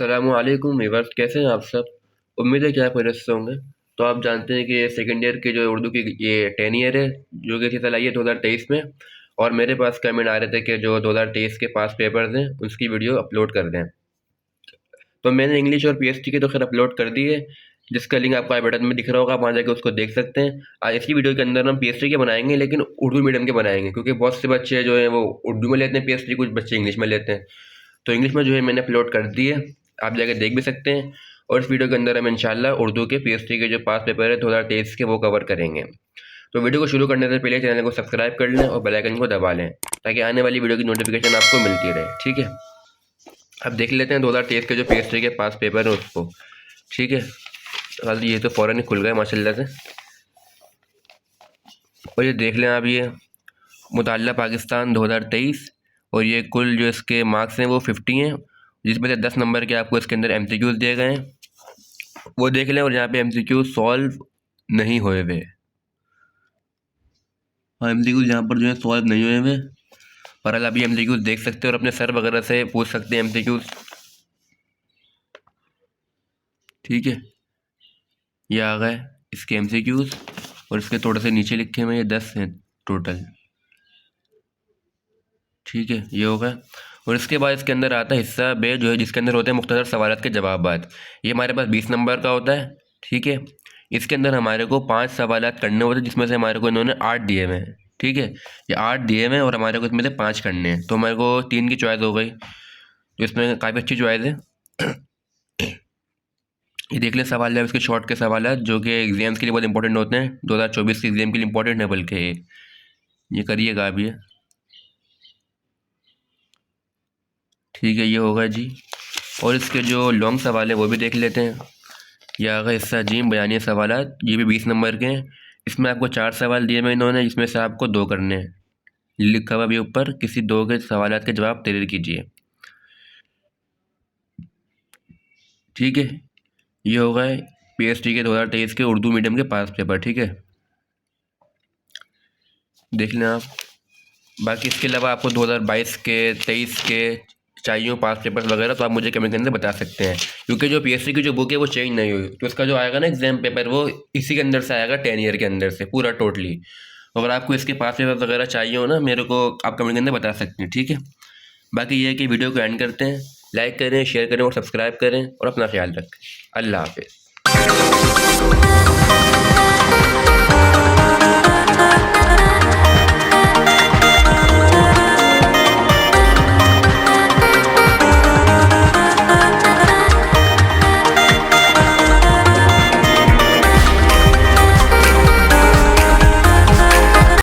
अस्सलामुअलैकुम व्यूअर्स, कैसे हैं आप सब। उम्मीद है कि आप खैरियत से होंगे। तो आप जानते हैं कि ये सेकेंड ईयर की जो उर्दू की ये 10 ईयर है, जो कि इसी साल आई है 2023 में। और मेरे पास कमेंट आ रहे थे कि जो 2023 के पास पेपर्स हैं उसकी वीडियो अपलोड कर दें। तो मैंने इंग्लिश और पीएचडी के तो खैर अपलोड कर दी है, जिसका लिंक आपको आई बटन में दिख रहा होगा, आप वहाँ जाकर उसको देख सकते हैं। आज इसी वीडियो के अंदर हम पीएचडी के बनाएंगे, लेकिन उर्दू मीडियम के बनाएंगे, क्योंकि बहुत से बच्चे जो हैं वो उर्दू में लेते हैं पीएचडी, कुछ बच्चे इंग्लिश में लेते हैं। तो इंग्लिश में जो है मैंने अपलोड कर दी है, आप जाकर देख भी सकते हैं। और इस वीडियो के अंदर हम इंशाल्लाह उर्दू के पीएचडी के जो पास पेपर है 2023 के, वो कवर करेंगे। तो वीडियो को शुरू करने से पहले चैनल को सब्सक्राइब कर लें और बेल आइकन को दबा लें, ताकि आने वाली वीडियो की नोटिफिकेशन आपको मिलती रहे। ठीक है, अब देख लेते हैं 2023 के जो पीएचडी के पास पेपर है उसको। ठीक है, हाल ये तो फ़ौरन ही खुल गए माशाल्लाह से। और ये देख लें आप, ये मुताल्ला पाकिस्तान 2023, और ये कुल जो इसके मार्क्स हैं वो 50 हैं, जिसमें से 10 नंबर के आपको इसके अंदर एमसीक्यूज दिए गए हैं, वो देख लें। और यहाँ पे एमसीक्यू सॉल्व नहीं हुए हुए, और एमसीक्यूज यहाँ पर जो है सॉल्व नहीं हुए हुए, पर अभी आप एमसीक्यूज देख सकते हैं और अपने सर वगैरह से पूछ सकते हैं एमसीक्यूज। ठीक है, ये आ गए इसके एमसीक्यूज, और इसके थोड़े से नीचे लिखे हुए ये 10 हैं टोटल। ठीक है, ये होगा। और इसके बाद इसके अंदर आता है हिस्सा बे, जो है जिसके अंदर होते हैं मुख्तसर सवालात के जवाबात। ये हमारे पास 20 नंबर का होता है। ठीक है, इसके अंदर हमारे को 5 सवालात करने होते हैं, जिसमें से हमारे को इन्होंने 8 दिए हुए हैं। ठीक है, ये 8 दिए हुए हैं और हमारे को इसमें से 5 करने हैं, तो हमारे को 3 की चॉइस हो गई, तो इसमें काफ़ी अच्छी चॉइस है। ये देख लें सवाल है इसके शॉर्ट के सवाल, जो कि एग्जाम्स के लिए बहुत इंपॉर्टेंट होते हैं, 2024 के एग्जाम के लिए इंपॉर्टेंट है, बल्कि ये करिएगा अभी। ठीक है, ये होगा जी। और इसके जो लॉन्ग सवाल है वो भी देख लेते हैं। यह आगा हिस्सा जीम बयानी सवालात, ये भी 20 नंबर के हैं। इसमें आपको 4 सवाल दिए मैं इन्होंने, जिसमें से आपको 2 करने हैं। लिखा हुआ भी ऊपर, किसी 2 के सवालात के जवाब तैयार कीजिए। ठीक है, ये होगा पीएचडी के 2023 के उर्दू मीडियम के पास पेपर। ठीक है, देख लें आप। बाकी इसके अलावा आपको 2022 के 23 के चाहिए पास पेपर्स वगैरह, तो आप मुझे कमेंट के अंदर बता सकते हैं, क्योंकि जो पीएचडी की जो बुक है वो चेंज नहीं हुई, तो इसका जो आएगा ना एग्जाम पेपर, वो इसी के अंदर से आएगा, 10 ईयर के अंदर से पूरा टोटली। अगर आपको इसके पास पेपर वगैरह चाहिए हो ना, मेरे को आप कमेंट के अंदर बता सकते हैं। ठीक है, बाकी ये है कि वीडियो को एंड करते हैं। लाइक करें, शेयर करें और सब्सक्राइब करें, और अपना ख्याल रखें। अल्लाह हाफिज़।